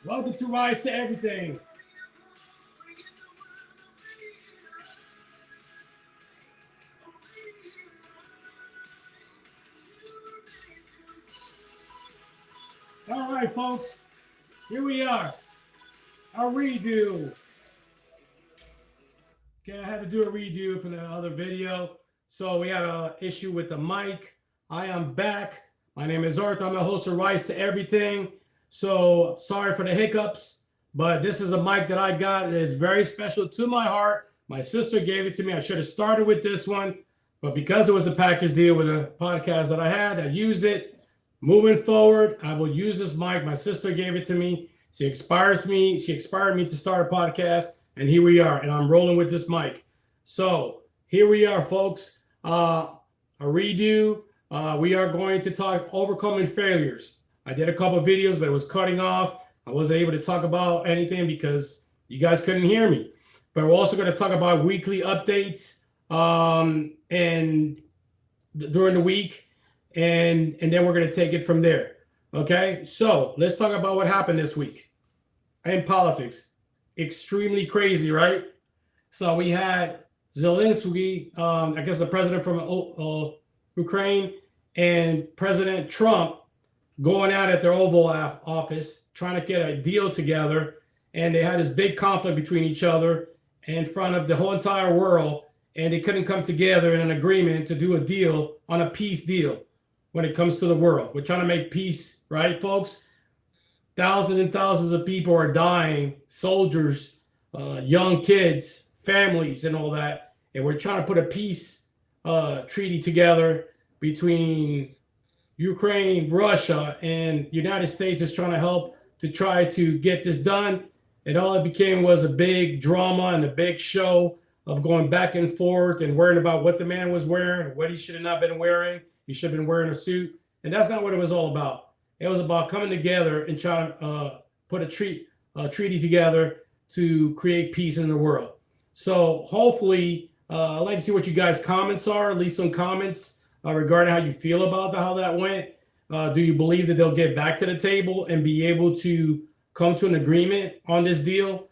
Welcome to Rise to Everything. All right, folks, here we are. A redo. Okay, I had to do a redo from the other video. So we had an issue with the mic. I am back. My name is Arthur. I'm the host of Rise to Everything. So sorry for the hiccups, but this is a mic that I got. It is very special to my heart. My sister gave it to me. I should have started with this one, but because it was a package deal with a podcast that I had, I used it. Moving forward, I will use this mic. My sister gave it to me. She inspired me to start a podcast, and here we are. And I'm rolling with this mic. So here we are, folks. A redo. We are going to talk overcoming failures. I did a couple of videos, but it was cutting off. I wasn't able to talk about anything because you guys couldn't hear me. But we're also going to talk about weekly updates and during the week. And then we're going to take it from there. Okay, so let's talk about what happened this week in politics. Extremely crazy, right? So we had Zelensky, I guess the president from Ukraine, and President Trump going out at their Oval Office, trying to get a deal together. And they had this big conflict between each other in front of the whole entire world. And they couldn't come together in an agreement to do a deal on a peace deal. When it comes to the world, we're trying to make peace, right, folks? Thousands and thousands of people are dying, soldiers, young kids, families, and all that. And we're trying to put a peace treaty together between Ukraine, Russia, and the United States is trying to help to try to get this done. And all it became was a big drama and a big show of going back and forth and worrying about what the man was wearing, what he should have not been wearing. He should have been wearing a suit. And that's not what it was all about. It was about coming together and trying to put a treaty together to create peace in the world. So hopefully, I'd like to see what you guys' comments are, at least some comments regarding how you feel about how that went. Do you believe that they'll get back to the table and be able to come to an agreement on this deal?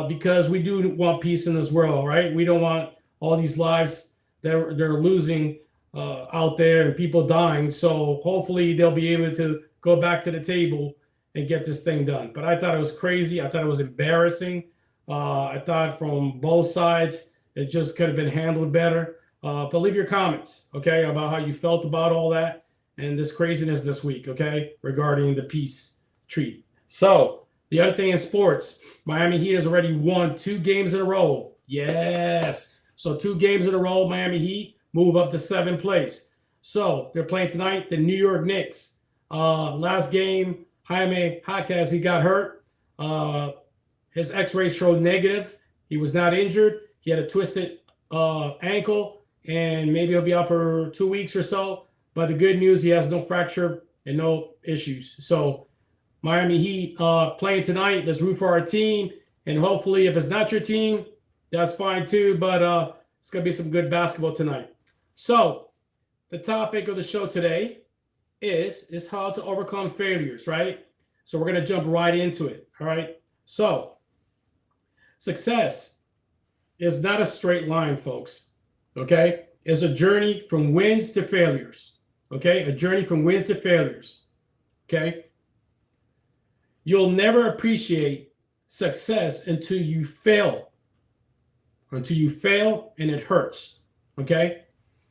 Because we do want peace in this world, right? We don't want all these lives that they're losing out there and people dying. So hopefully they'll be able to go back to the table and get this thing done. But I thought it was crazy. I thought it was embarrassing. I thought from both sides, it just could have been handled better. But leave your comments, okay, about how you felt about all that and this craziness this week, okay, regarding the peace treaty. So the other thing in sports, Miami Heat has already won 2 games in a row. Yes. So 2 games in a row, Miami Heat move up to 7th place. So they're playing tonight, the New York Knicks. Last game, Jaime Jaquez, he got hurt. His x-rays showed negative. He was not injured. He had a twisted ankle, and maybe he'll be out for 2 weeks or so. But the good news, he has no fracture and no issues. So Miami Heat playing tonight. Let's root for our team. And hopefully, if it's not your team, that's fine too. But it's going to be some good basketball tonight. So the topic of the show today is how to overcome failures, right? So we're going to jump right into it, all right? So success is not a straight line, folks, okay? It's a journey from wins to failures, okay? A journey from wins to failures, okay? You'll never appreciate success until you fail. Until you fail and it hurts, okay?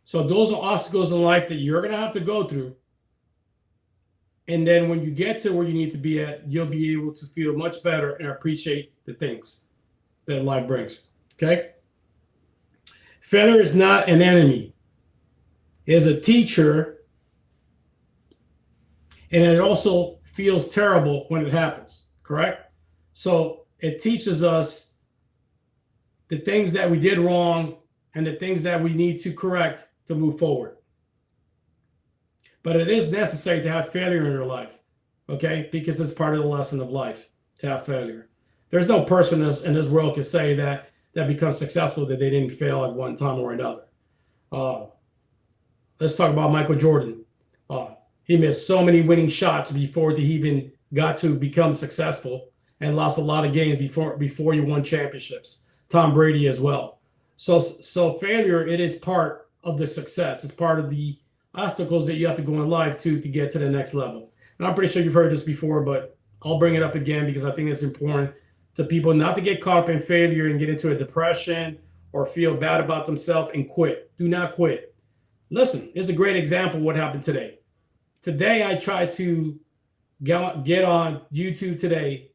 So those are obstacles in life that you're going to have to go through. And then when you get to where you need to be at, you'll be able to feel much better and appreciate the things that life brings, okay? Failure is not an enemy. It is a teacher, and it also feels terrible when it happens, correct? So it teaches us the things that we did wrong and the things that we need to correct to move forward. But it is necessary to have failure in your life, okay? Because it's part of the lesson of life to have failure. There's no person in this world can say that becomes successful that they didn't fail at one time or another. Let's talk about Michael Jordan. He missed so many winning shots before he even got to become successful. and lost a lot of games before you won championships. Tom Brady as well. So failure, it is part of the success. It's part of the obstacles that you have to go in life to get to the next level. And I'm pretty sure you've heard this before, but I'll bring it up again because I think it's important to people not to get caught up in failure and get into a depression or feel bad about themselves and quit. Do not quit. Listen, it's a great example of what happened today. Today, I tried to get on YouTube today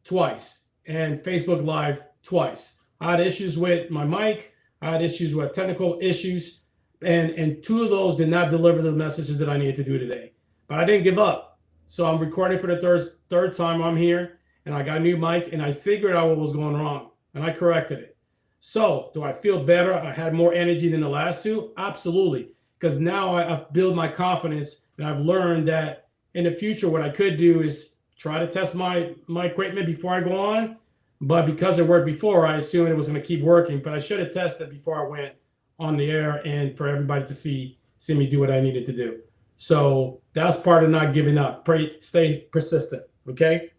twice and Facebook Live twice. I had issues with my mic. I had issues with technical issues, and two of those did not deliver the messages that I needed to do today. But I didn't give up. So I'm recording for the third time I'm here, and I got a new mic, and I figured out what was going wrong, and I corrected it. So do I feel better? I had more energy than the last two? Absolutely, because now I've built my confidence, and I've learned that in the future, what I could do is try to test my equipment before I go on. But because it worked before, I assumed it was going to keep working. But I should have tested before I went on the air and for everybody to see me do what I needed to do. So that's part of not giving up. Stay persistent, okay?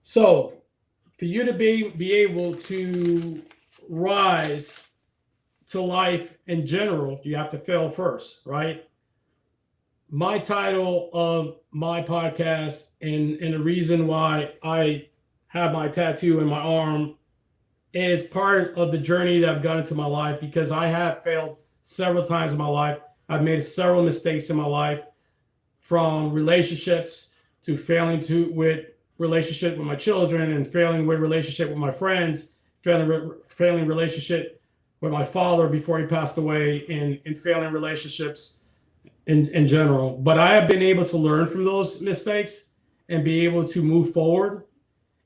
So for you to be able to rise to life in general, you have to fail first, right? My title of my podcast and the reason why I have my tattoo in my arm is part of the journey that I've gone into my life, because I have failed several times in my life. I've made several mistakes in my life, from relationships to failing with relationship with my children, and failing with relationship with my friends, failing relationship with my father before he passed away, and failing relationships in general. But I have been able to learn from those mistakes and be able to move forward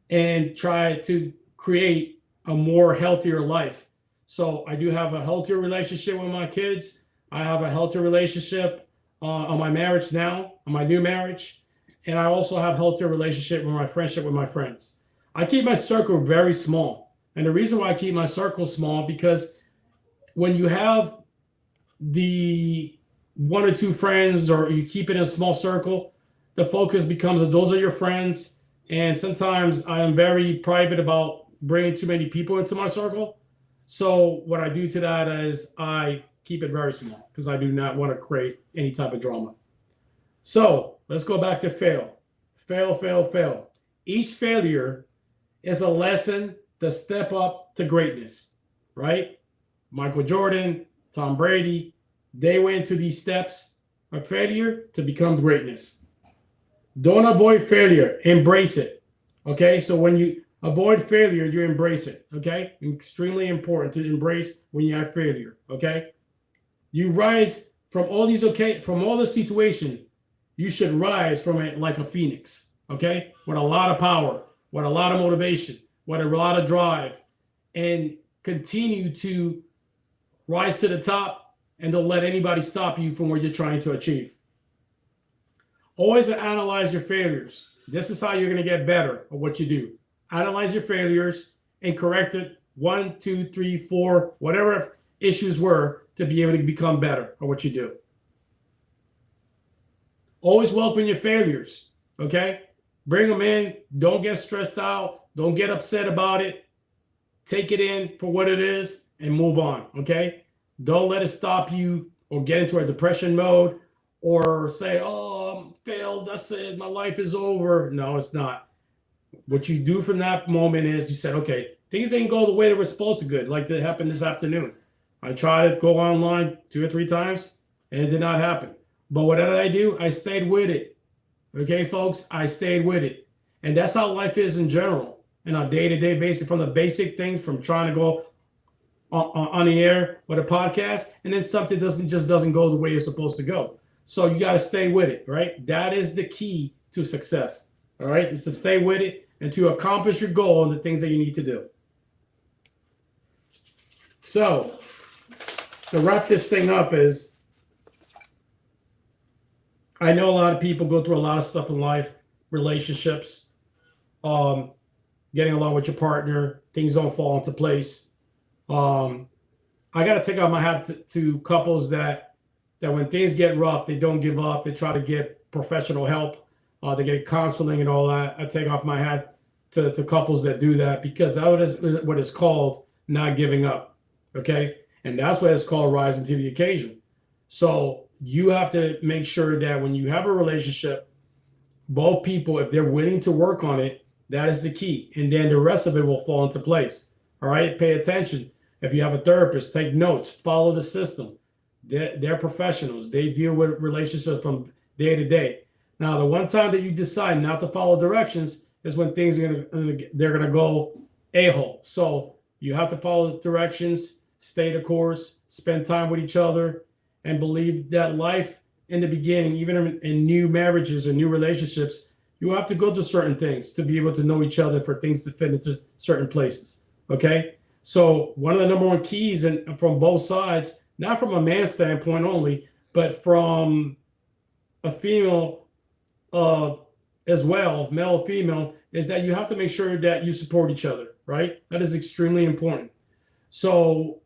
and try to create a more healthier life. So I do have a healthier relationship with my kids. I have a healthier relationship on my marriage now, on my new marriage. And I also have a healthier relationship with my friendship with my friends. I keep my circle very small. And the reason why I keep my circle small, because when you have the one or two friends, or you keep it in a small circle, the focus becomes that those are your friends. And sometimes I am very private about bringing too many people into my circle. So what I do to that is I keep it very small, because I do not want to create any type of drama. So let's go back to fail. Fail, fail, fail. Each failure is a lesson to step up to greatness, right? Michael Jordan, Tom Brady, they went through these steps of failure to become greatness. Don't avoid failure, embrace it. Okay, so when you avoid failure, you embrace it. Okay, extremely important to embrace when you have failure. Okay, you rise from all these, from all the situation, you should rise from it like a phoenix. Okay, with a lot of power, with a lot of motivation, with a lot of drive, and continue to rise to the top, and don't let anybody stop you from what you're trying to achieve. Always analyze your failures. This is how you're going to get better at what you do. Analyze your failures and correct it 1, 2, 3, 4, whatever issues were, to be able to become better at what you do. Always welcome your failures, okay? Bring them in. Don't get stressed out. Don't get upset about it. Take it in for what it is and move on, okay? Don't let it stop you or get into a depression mode, or say, oh, I'm failed, that's it, my life is over. No, it's not. What you do from that moment is you said, okay, things didn't go the way they were supposed to good, like that happened this afternoon. I tried to go online 2 or 3 times, and it did not happen. But what did I do? I stayed with it. Okay, folks, I stayed with it. And that's how life is in general, on a day-to-day basis, from the basic things, from trying to go on the air with a podcast, and then something doesn't go the way it's supposed to go. So you got to stay with it, right? That is the key to success, all right? Is to stay with it and to accomplish your goal and the things that you need to do. So to wrap this thing up is, I know a lot of people go through a lot of stuff in life, relationships, getting along with your partner, things don't fall into place. I got to take out my hat to couples that when things get rough, they don't give up. They try to get professional help. They get counseling and all that. I take off my hat to couples that do that, because that is what is called not giving up. Okay. And that's what it's called rising to the occasion. So you have to make sure that when you have a relationship, both people, if they're willing to work on it, that is the key. And then the rest of it will fall into place. All right. Pay attention. If you have a therapist, take notes, follow the system. They're professionals. They deal with relationships from day to day. Now, the one time that you decide not to follow directions is when things are they're gonna go a-hole. So you have to follow the directions, stay the course, spend time with each other, and believe that life in the beginning, even in new marriages or new relationships, you have to go through certain things to be able to know each other, for things to fit into certain places. Okay. So one of the number one keys, and from both sides, not from a man's standpoint only, but from a female as well, male or female, is that you have to make sure that you support each other, right? That is extremely important. So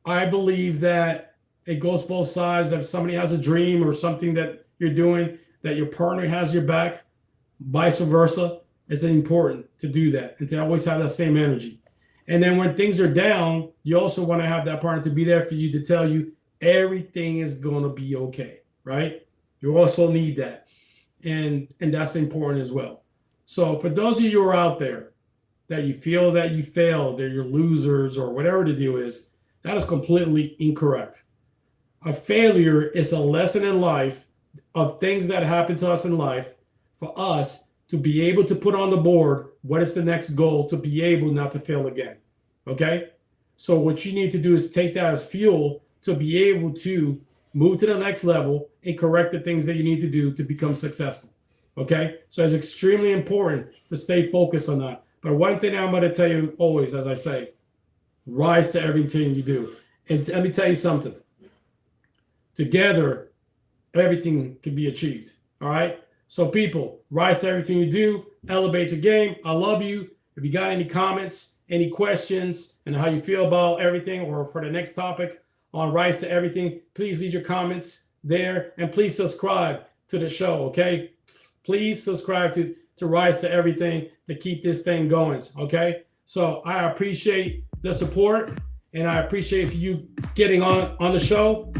I believe that it goes both sides. If somebody has a dream or something that you're doing, that your partner has your back, vice versa, it's important to do that and to always have that same energy. And then when things are down, you also want to have that partner to be there for you, to tell you everything is going to be okay, right? You also need that. And that's important as well. So for those of you who are out there that you feel that you failed, that you're losers or whatever the deal is, that is completely incorrect. A failure is a lesson in life of things that happen to us in life, for us to be able to put on the board what is the next goal, to be able not to fail again. Okay? So what you need to do is take that as fuel to be able to move to the next level and correct the things that you need to do to become successful. Okay? So it's extremely important to stay focused on that. But one thing I'm going to tell you always, as I say, rise to everything you do. And let me tell you something. Together, everything can be achieved. All right? So people, rise to everything you do. Elevate your game. I love you. If you got any comments, any questions, and how you feel about everything, or for the next topic on Rise to Everything, please leave your comments there. And please subscribe to the show, okay? Please subscribe to Rise to Everything to keep this thing going, okay? So I appreciate the support, and I appreciate you getting on the show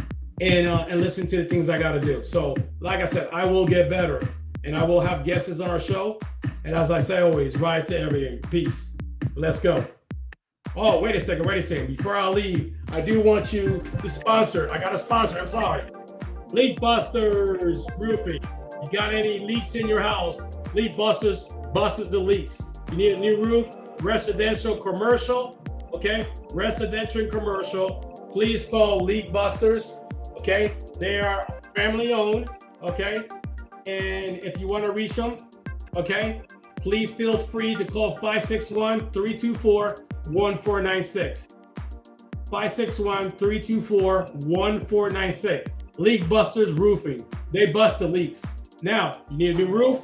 and listen to the things I got to do. So like I said, I will get better, and I will have guests on our show. And as I say always, rise to everything. Peace. Let's go. Oh, wait a second. Before I leave, I do want you to sponsor. I got a sponsor. I'm sorry. Leak Busters Roofing. You got any leaks in your house? Leak Busters busts the leaks. You need a new roof, residential, commercial. Okay, residential and commercial. Please call Leak Busters. Okay, they are family owned. Okay, and if you want to reach them, okay, please feel free to call 561-324-1496. 561-324-1496. Leak Busters Roofing. They bust the leaks. Now, you need a new roof.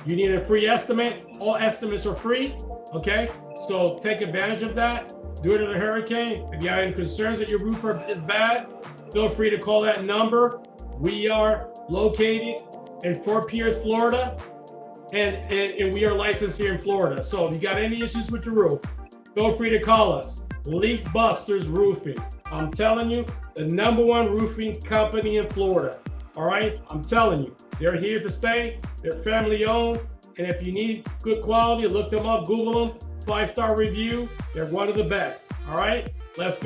You need a free estimate. All estimates are free. Okay, so take advantage of that. Do it in a hurricane. If you have any concerns that your roof is bad, feel free to call that number. We are located in Fort Pierce, Florida, and we are licensed here in Florida. So if you got any issues with the roof, feel free to call us. Leak Busters Roofing. I'm telling you, the #1 roofing company in Florida. All right, I'm telling you, they're here to stay. They're family owned, and if you need good quality, look them up, Google them. 5-star review. They're one of the best. All right, let's go.